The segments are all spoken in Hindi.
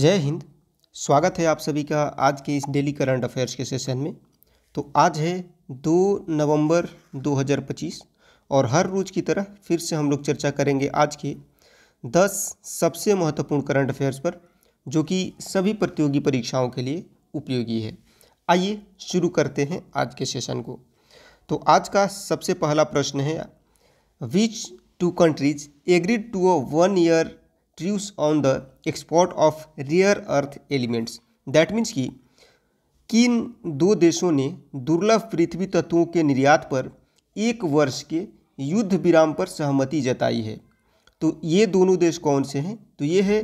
जय हिंद। स्वागत है आप सभी का आज के इस डेली करंट अफेयर्स के सेशन में। तो आज है 2 नवंबर 2025 और हर रोज़ की तरह फिर से हम लोग चर्चा करेंगे आज के 10 सबसे महत्वपूर्ण करंट अफेयर्स पर, जो कि सभी प्रतियोगी परीक्षाओं के लिए उपयोगी है। आइए शुरू करते हैं आज के सेशन को। तो आज का सबसे पहला प्रश्न है, which two countries agreed to a 1 year truce on the export of rare earth elements. That means कि किन दो देशों ने दुर्लभ पृथ्वी तत्वों के निर्यात पर 1 वर्ष के युद्ध विराम पर सहमति जताई है। तो ये दोनों देश कौन से हैं? तो ये है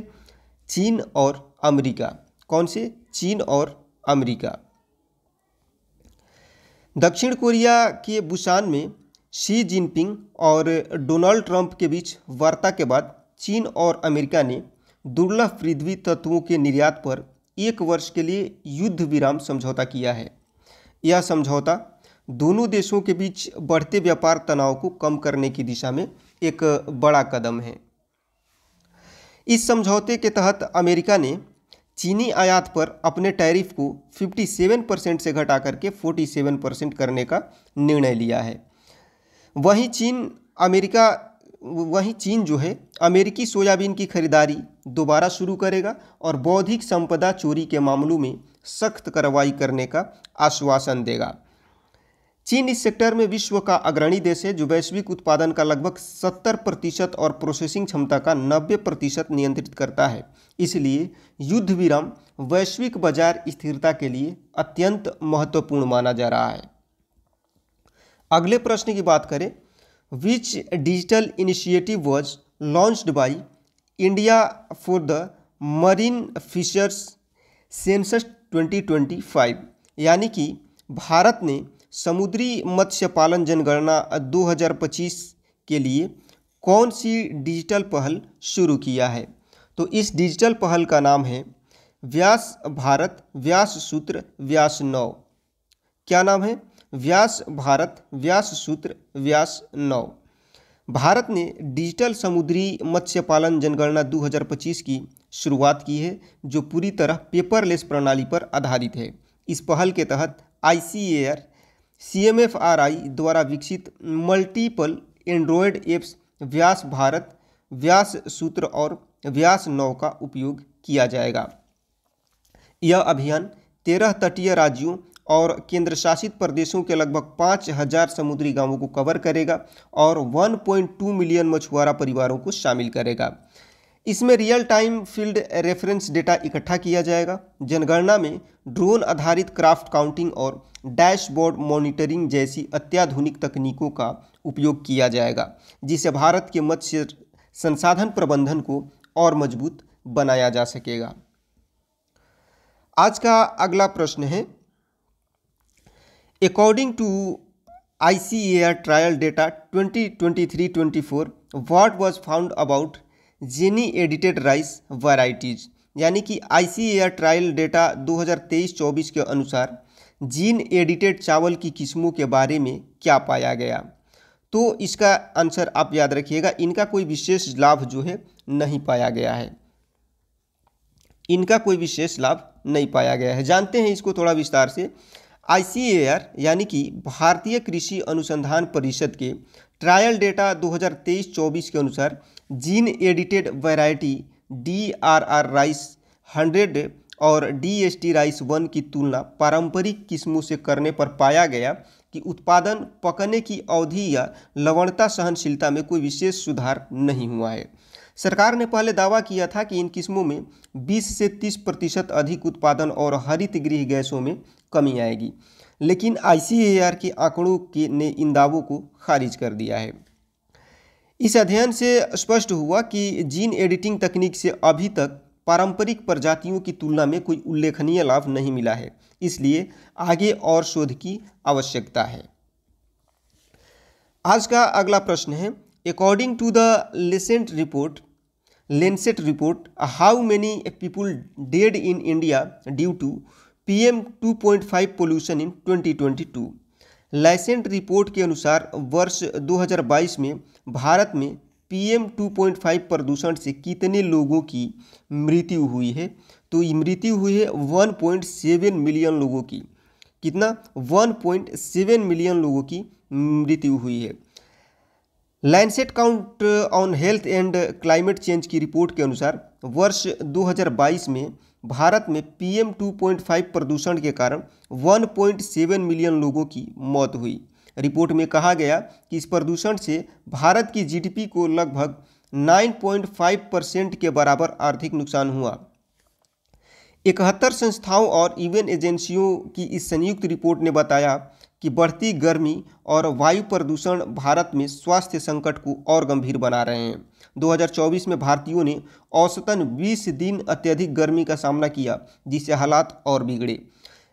चीन और अमेरिका। कौन से? चीन और अमेरिका। दक्षिण कोरिया के बुसान में शी जिनपिंग और डोनाल्ड ट्रंप के बीच वार्ता के बाद चीन और अमेरिका ने दुर्लभ पृथ्वी तत्वों के निर्यात पर 1 वर्ष के लिए युद्ध विराम समझौता किया है। यह समझौता दोनों देशों के बीच बढ़ते व्यापार तनाव को कम करने की दिशा में एक बड़ा कदम है। इस समझौते के तहत अमेरिका ने चीनी आयात पर अपने टैरिफ को 57% से घटा करके 47% करने का निर्णय लिया है। वहीं चीन जो है अमेरिकी सोयाबीन की खरीदारी दोबारा शुरू करेगा और बौद्धिक संपदा चोरी के मामलों में सख्त कार्रवाई करने का आश्वासन देगा। चीन इस सेक्टर में विश्व का अग्रणी देश है, जो वैश्विक उत्पादन का लगभग 70% और प्रोसेसिंग क्षमता का 90% नियंत्रित करता है। इसलिए युद्ध विराम वैश्विक बाजार स्थिरता के लिए अत्यंत महत्वपूर्ण माना जा रहा है। अगले प्रश्न की बात करें, which digital initiative was launched by India for the marine fishers census 2025। यानी कि भारत ने समुद्री मत्स्य पालन जनगणना 2025 के लिए कौन सी डिजिटल पहल शुरू किया है? तो इस डिजिटल पहल का नाम है व्यास भारत व्यास सूत्र व्यास 9। क्या नाम है? व्यास भारत व्यास सूत्र व्यास 9। भारत ने डिजिटल समुद्री मत्स्य पालन जनगणना 2025 की शुरुआत की है, जो पूरी तरह पेपरलेस प्रणाली पर आधारित है। इस पहल के तहत ICAR CMFRI द्वारा विकसित मल्टीपल एंड्रॉयड एप्स व्यास भारत व्यास सूत्र और व्यास 9 का उपयोग किया जाएगा। यह अभियान 13 तटीय राज्यों और केंद्र शासित प्रदेशों के लगभग 5000 समुद्री गांवों को कवर करेगा और 1.2 मिलियन मछुआरा परिवारों को शामिल करेगा। इसमें real time field reference data इकट्ठा किया जाएगा। जनगणना में ड्रोन आधारित क्राफ्ट काउंटिंग और डैशबोर्ड मॉनिटरिंग जैसी अत्याधुनिक तकनीकों का उपयोग किया जाएगा, जिससे भारत के मत्स्य संसाधन प्रबंधन को और मजबूत बनाया जा सकेगा। आज का अगला प्रश्न है, According to ICAR trial data 2023-24, what was found about gene edited rice varieties? यानी कि ICAR ट्रायल डेटा 2023-24 के अनुसार जीन एडिटेड चावल की किस्मों के बारे में क्या पाया गया? तो इसका आंसर आप याद रखिएगा, इनका कोई विशेष लाभ जो है नहीं पाया गया है। इनका कोई विशेष लाभ नहीं पाया गया है। जानते हैं इसको थोड़ा विस्तार से। ICAR यानी कि भारतीय कृषि अनुसंधान परिषद के ट्रायल डेटा 2023-24 के अनुसार gene edited variety DRR rice 100 और DST राइस 1 की तुलना पारंपरिक किस्मों से करने पर पाया गया कि उत्पादन, पकने की अवधि या लवणता सहनशीलता में कोई विशेष सुधार नहीं हुआ है। सरकार ने पहले दावा किया था कि इन किस्मों में 20 से 30% अधिक उत्पादन और हरित गृह गैसों में कमी आएगी, लेकिन ICAR के आंकड़ों ने इन दावों को खारिज कर दिया है। इस अध्ययन से स्पष्ट हुआ कि जीन एडिटिंग तकनीक से अभी तक पारंपरिक प्रजातियों की तुलना में कोई उल्लेखनीय लाभ नहीं मिला है, इसलिए आगे और शोध की आवश्यकता है। आज का अगला प्रश्न है, according to the Lancet report, how many people died in India due to PM 2.5 pollution in 2022? Lancet report के अनुसार वर्ष 2022 में भारत में PM 2.5 प्रदूषण से कितने लोगों की मृत्यु हुई है? तो मृत्यु हुई है 1.7 मिलियन लोगों की। कितना? 1.7 मिलियन लोगों की मृत्यु हुई है। Lancet count on health and climate change की रिपोर्ट के अनुसार वर्ष 2022 में भारत में PM 2.5 प्रदूषण के कारण 1.7 मिलियन लोगों की मौत हुई। रिपोर्ट में कहा गया कि इस प्रदूषण से भारत की GDP को लगभग 9.5% के बराबर आर्थिक नुकसान हुआ। 71 संस्थाओं और यूएन एजेंसियों की इस संयुक्त रिपोर्ट ने बताया कि बढ़ती गर्मी और वायु प्रदूषण भारत में स्वास्थ्य संकट को और गंभीर बना रहे हैं। 2024 में भारतीयों ने औसतन 20 दिन अत्यधिक गर्मी का सामना किया, जिससे हालात और बिगड़े।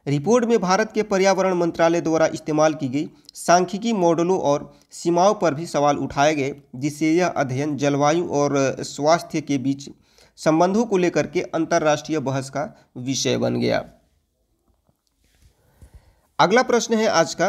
रिपोर्ट में भारत के पर्यावरण मंत्रालय द्वारा इस्तेमाल की गई सांख्यिकी मॉडलों और सीमाओं पर भी सवाल उठाए गए, जिससे यह अध्ययन जलवायु और स्वास्थ्य के बीच संबंधों को लेकर के अंतर्राष्ट्रीय बहस का विषय बन गया। अगला प्रश्न है आज का,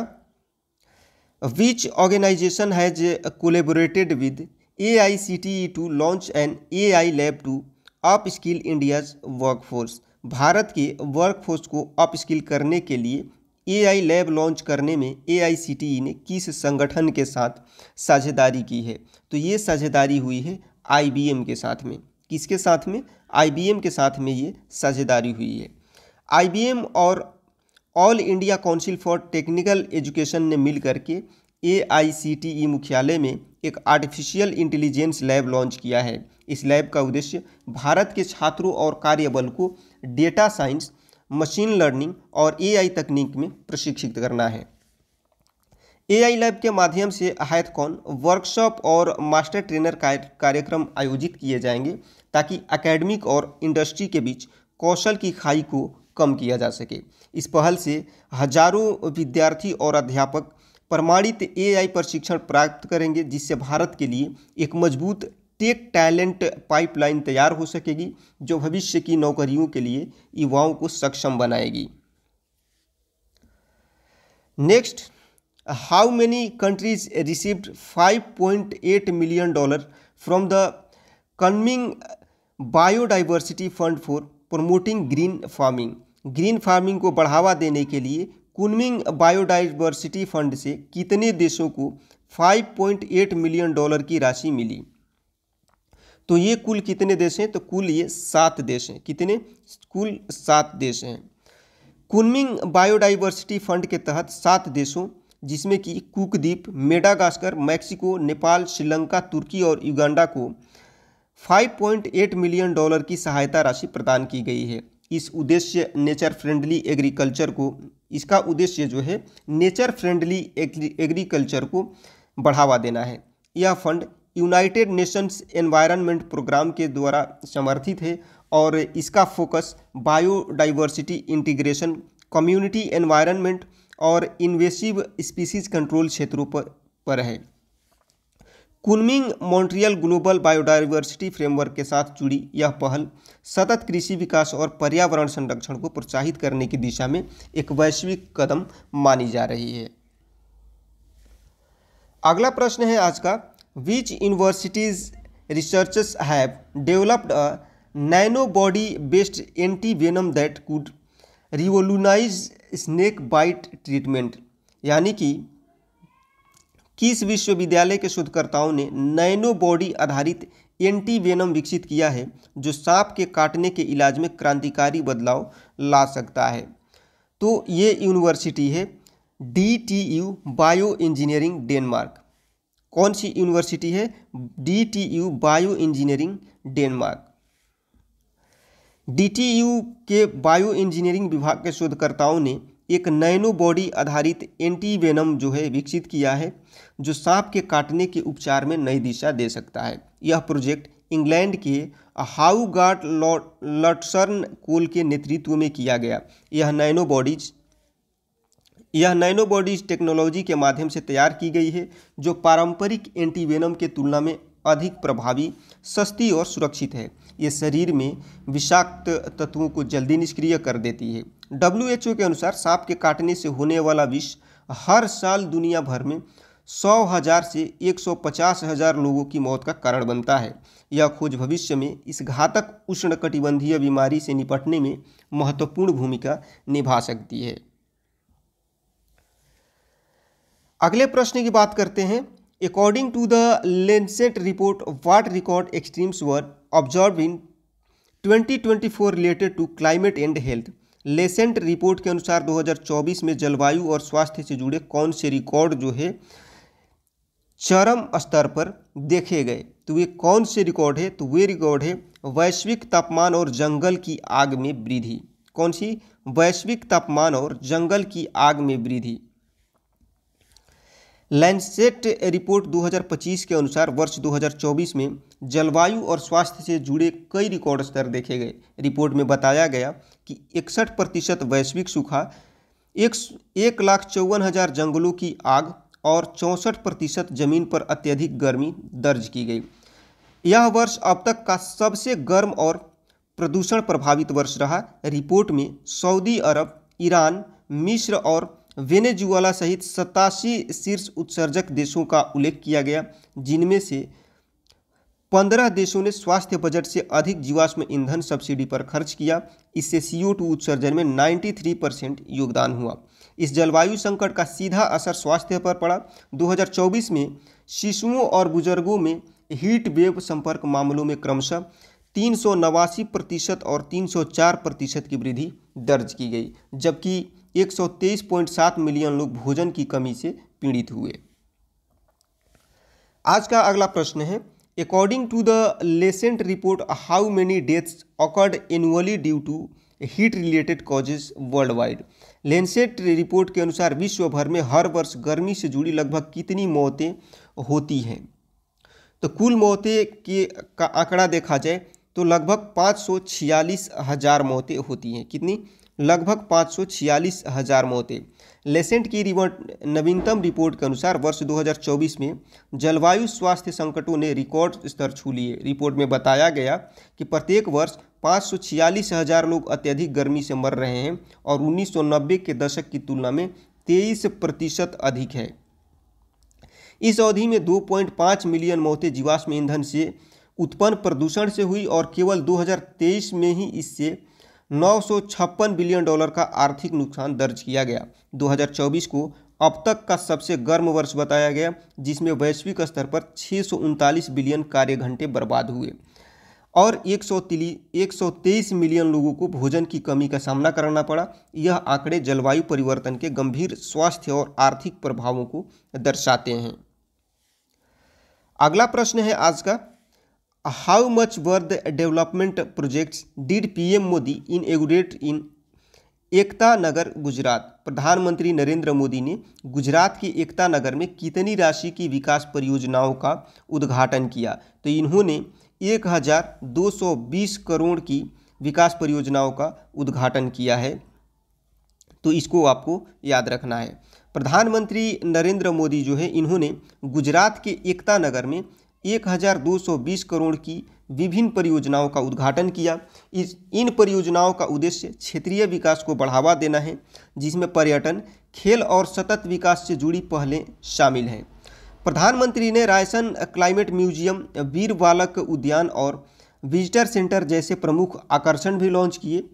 which organization has collaborated with AICTE to launch an AI lab to upskill India's workforce. भारत के वर्कफोर्स को अप स्किल करने के लिए AI लैब लॉन्च करने में AICTE ने किस संगठन के साथ साझेदारी की है? तो ये साझेदारी हुई है IBM के साथ में। किसके साथ में? IBM के साथ में ये साझेदारी हुई है। IBM और all India council for technical education ने मिल करके AICTE मुख्यालय में एक आर्टिफिशियल इंटेलिजेंस लैब लॉन्च किया है। इस लैब का उद्देश्य भारत के छात्रों और कार्यबल को डेटा साइंस, मशीन लर्निंग और AI तकनीक में प्रशिक्षित करना है। AI लैब के माध्यम से हैकाथॉन, वर्कशॉप और मास्टर ट्रेनर कार्यक्रम आयोजित किए जाएंगे, ताकि एकेडमिक और इंडस्ट्री के बीच कौशल की खाई को कम किया जा सके। इस पहल से हजारों विद्यार्थी और अध्यापक प्रमाणित AI प्रशिक्षण प्राप्त करेंगे, जिससे भारत के लिए एक मजबूत टेक टैलेंट पाइपलाइन तैयार हो सकेगी, जो भविष्य की नौकरियों के लिए युवाओं को सक्षम बनाएगी। Next, how many countries received $5.8 million from the Kunming biodiversity fund for promoting green farming. Green farming को बढ़ावा देने के लिए कुनमिंग बायोडाइवर्सिटी फंड से कितने देशों को $5.8 मिलियन की राशि मिली? तो ये कुल कितने देश हैं? तो कुल ये 7 देश हैं। कितने? कुल 7 देश हैं। कुनमिंग बायोडाइवर्सिटी फंड के तहत 7 देशों, जिसमें कि कुक द्वीप, मेडागास्कर, मैक्सिको, नेपाल, श्रीलंका, तुर्की और युगांडा को $5.8 मिलियन की सहायता राशि प्रदान की गई है। इस उद्देश्य नेचर फ्रेंडली एग्रीकल्चर को, इसका उद्देश्य जो है नेचर फ्रेंडली एग्रीकल्चर को बढ़ावा देना है। यह fund United Nations environment programme के द्वारा समर्थित है और इसका focus biodiversity integration, community environment और इन्वेसिव स्पीसीज कंट्रोल क्षेत्रों पर है। Kunming Montreal global biodiversity framework के साथ जुड़ी यह पहल सतत कृषि विकास और पर्यावरण संरक्षण को प्रोत्साहित करने की दिशा में एक वैश्विक कदम मानी जा रही है। अगला प्रश्न है आज का, which universities researchers have developed a nano body based anti venom that could revolutionize snake bite treatment. यानी कि किस विश्वविद्यालय के शोधकर्ताओं ने नैनो बॉडी आधारित एंटी वेनम विकसित किया है, जो सांप के काटने के इलाज में क्रांतिकारी बदलाव ला सकता है? तो ये यूनिवर्सिटी है DTU बायो इंजीनियरिंग डेनमार्क। कौन सी यूनिवर्सिटी है? DTU bio engineering Denmark. DTU के बायो इंजीनियरिंग विभाग के शोधकर्ताओं ने एक नैनो बॉडी आधारित एंटी वेनम जो है विकसित किया है, जो सांप के काटने के उपचार में नई दिशा दे सकता है। यह प्रोजेक्ट इंग्लैंड के हाउगार्ड लटसर्न कोल के नेतृत्व में किया गया। यह नैनो बॉडीज टेक्नोलॉजी के माध्यम से तैयार की गई है, जो पारंपरिक एंटीवेनम के तुलना में अधिक प्रभावी, सस्ती और सुरक्षित है। ये शरीर में विषाक्त तत्वों को जल्दी निष्क्रिय कर देती है। WHO के अनुसार सांप के काटने से होने वाला विष हर साल दुनिया भर में 100,000 से 150,000 लोगों की मौत का कारण बनता है। यह खोज भविष्य में इस घातक उष्णकटिबंधीय बीमारी से निपटने में महत्वपूर्ण भूमिका निभा सकती है। अगले प्रश्न की बात करते हैं। According to the Lancet report, what record extremes were observe in 2024 related to climate and health. Lancet report के अनुसार 2024 में जलवायु और स्वास्थ्य से जुड़े कौन से रिकॉर्ड जो है चरम स्तर पर देखे गए। तो वे कौन से रिकॉर्ड है? तो वे रिकॉर्ड है वैश्विक तापमान और जंगल की आग में वृद्धि। कौन सी? वैश्विक तापमान और जंगल की आग में वृद्धि। लैंसेट रिपोर्ट 2025 के अनुसार वर्ष 2024 में जलवायु और स्वास्थ्य से जुड़े कई रिकॉर्ड स्तर देखे गए। रिपोर्ट में बताया गया कि 61% वैश्विक सूखा, 1,54,000 जंगलों की आग और 64% जमीन पर अत्यधिक गर्मी दर्ज की गई। यह वर्ष अब तक का सबसे गर्म और प्रदूषण प्रभावित वर्ष रहा। रिपोर्ट में सऊदी अरब, ईरान, मिस्र और वेनेजुएला सहित 87 शीर्ष उत्सर्जक देशों का उल्लेख किया गया, जिनमें से 15 देशों ने स्वास्थ्य बजट से अधिक जीवाश्म ईंधन सब्सिडी पर खर्च किया। इससे CO2 उत्सर्जन में 93% योगदान हुआ। इस जलवायु संकट का सीधा असर स्वास्थ्य पर पड़ा। 2024 में शिशुओं और बुजुर्गों में हीट वेव संपर्क मामलों में क्रमशः 389% और 304% की वृद्धि दर्ज की गई, जबकि 123.7 मिलियन लोग भोजन की कमी से पीड़ित हुए। आज का अगला प्रश्न है, according to the Lancet report, how many deaths occurred annually due to heat related causes world wide. Lancet report के अनुसार विश्व भर में हर वर्ष गर्मी से जुड़ी लगभग कितनी मौतें होती हैं। तो कुल मौतें का आंकड़ा देखा जाए तो लगभग 546,000 मौतें होती हैं। कितनी? लगभग 546,000 मौतें। लेसेंट की नवीनतम रिपोर्ट के अनुसार वर्ष 2024 में जलवायु स्वास्थ्य संकटों ने रिकॉर्ड स्तर छू लिए। रिपोर्ट में बताया गया कि प्रत्येक वर्ष 546,000 लोग अत्यधिक गर्मी से मर रहे हैं और 1990 के दशक की तुलना में 23% अधिक है। इस अवधि में 2.5 मिलियन मौतें जीवाश्म ईंधन से उत्पन्न प्रदूषण से हुई और केवल 2023 में ही इससे $956 बिलियन का आर्थिक नुकसान दर्ज किया गया। 2024 को अब तक का सबसे गर्म वर्ष बताया गया, जिसमें वैश्विक स्तर पर 639 बिलियन कार्य घंटे बर्बाद हुए और 123 मिलियन लोगों को भोजन की कमी का सामना करना पड़ा। यह आंकड़े जलवायु परिवर्तन के गंभीर स्वास्थ्य और आर्थिक प्रभावों को दर्शाते हैं। अगला प्रश्न है आज का, how much were the development projects did PM Modi inaugurate in Ekta Nagar Gujarat. प्रधानमंत्री नरेंद्र मोदी ने गुजरात के एकता नगर में कितनी राशि की विकास परियोजनाओं का उद्घाटन किया। तो इन्होंने 1,220 करोड़ की विकास परियोजनाओं का उद्घाटन किया है। तो इसको आपको याद रखना है। प्रधानमंत्री नरेंद्र मोदी जो है, इन्होंने गुजरात के एकता नगर में 1,220 करोड़ की विभिन्न परियोजनाओं का उद्घाटन किया। इन परियोजनाओं का उद्देश्य क्षेत्रीय विकास को बढ़ावा देना है, जिसमें पर्यटन, खेल और सतत विकास से जुड़ी पहलें शामिल हैं। प्रधानमंत्री ने रायसन क्लाइमेट म्यूजियम, वीर बालक उद्यान और विजिटर सेंटर जैसे प्रमुख आकर्षण भी लॉन्च किए।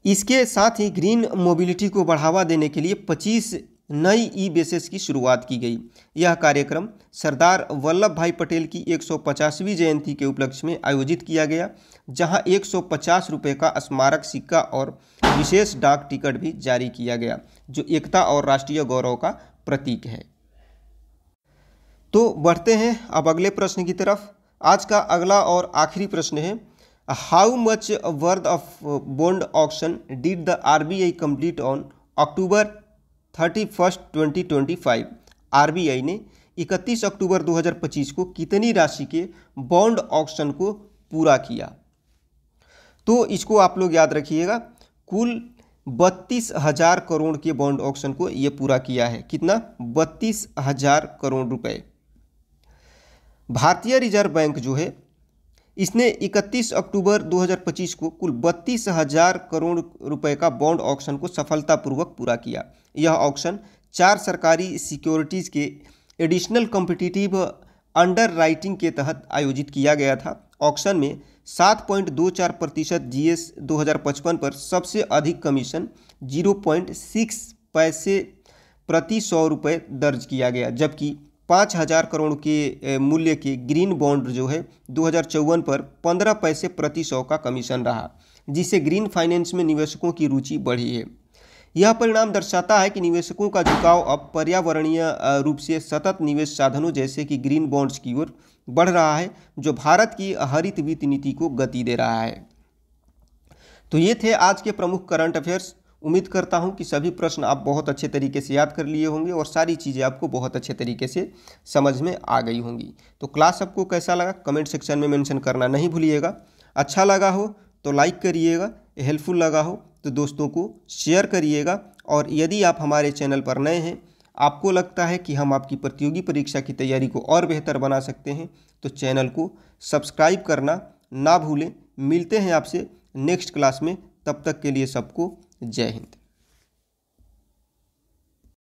इसके साथ ही ग्रीन मोबिलिटी को बढ़ावा देने के लिए 25 नई ई-बसेस की शुरुआत की गई। यह कार्यक्रम सरदार वल्लभ भाई पटेल की 150वीं जयंती के उपलक्ष्य में आयोजित किया गया, जहां 150 रुपये का स्मारक सिक्का और विशेष डाक टिकट भी जारी किया गया, जो एकता और राष्ट्रीय गौरव का प्रतीक है। तो बढ़ते हैं अब अगले प्रश्न की तरफ। आज का अगला और आखिरी प्रश्न है, how much worth of bond auction did the RBI complete on October 31, 2025। RBI ने 31 अक्टूबर 2025 को कितनी राशि के बॉन्ड ऑक्शन को पूरा किया। तो इसको आप लोग याद रखिएगा, कुल 32,000 करोड़ के बॉन्ड ऑक्शन को ये पूरा किया है। कितना? 32,000 करोड़ रुपए। भारतीय रिजर्व बैंक जो है, इसने 31 अक्टूबर 2025 को कुल 32,000 करोड़ रुपए का बॉन्ड ऑक्शन को सफलतापूर्वक पूरा किया। यह ऑक्शन 4 सरकारी सिक्योरिटीज़ के एडिशनल कॉम्पिटिटिव अंडर राइटिंग के तहत आयोजित किया गया था। ऑक्शन में 7.24% GS 2055 पर सबसे अधिक कमीशन 0.6 पैसे प्रति 100 रुपये दर्ज किया गया, जबकि 5,000 करोड़ के मूल्य के ग्रीन बॉन्ड जो है 2054 पर 15 पैसे प्रति 100 का कमीशन रहा, जिससे ग्रीन फाइनेंस में निवेशकों की रुचि बढ़ी है। यह परिणाम दर्शाता है कि निवेशकों का झुकाव अब पर्यावरणीय रूप से सतत निवेश साधनों जैसे कि ग्रीन बॉन्ड्स की ओर बढ़ रहा है, जो भारत की हरित वित्त नीति को गति दे रहा है। तो ये थे आज के प्रमुख करंट अफेयर्स। उम्मीद करता हूं कि सभी प्रश्न आप बहुत अच्छे तरीके से याद कर लिए होंगे और सारी चीज़ें आपको बहुत अच्छे तरीके से समझ में आ गई होंगी। तो क्लास आपको कैसा लगा कमेंट सेक्शन में मेंशन करना नहीं भूलिएगा। अच्छा लगा हो तो लाइक करिएगा, हेल्पफुल लगा हो तो दोस्तों को शेयर करिएगा, और यदि आप हमारे चैनल पर नए हैं, आपको लगता है कि हम आपकी प्रतियोगी परीक्षा की तैयारी को और बेहतर बना सकते हैं, तो चैनल को सब्सक्राइब करना ना भूलें। मिलते हैं आपसे नेक्स्ट क्लास में, तब तक के लिए सबको जय हिंद।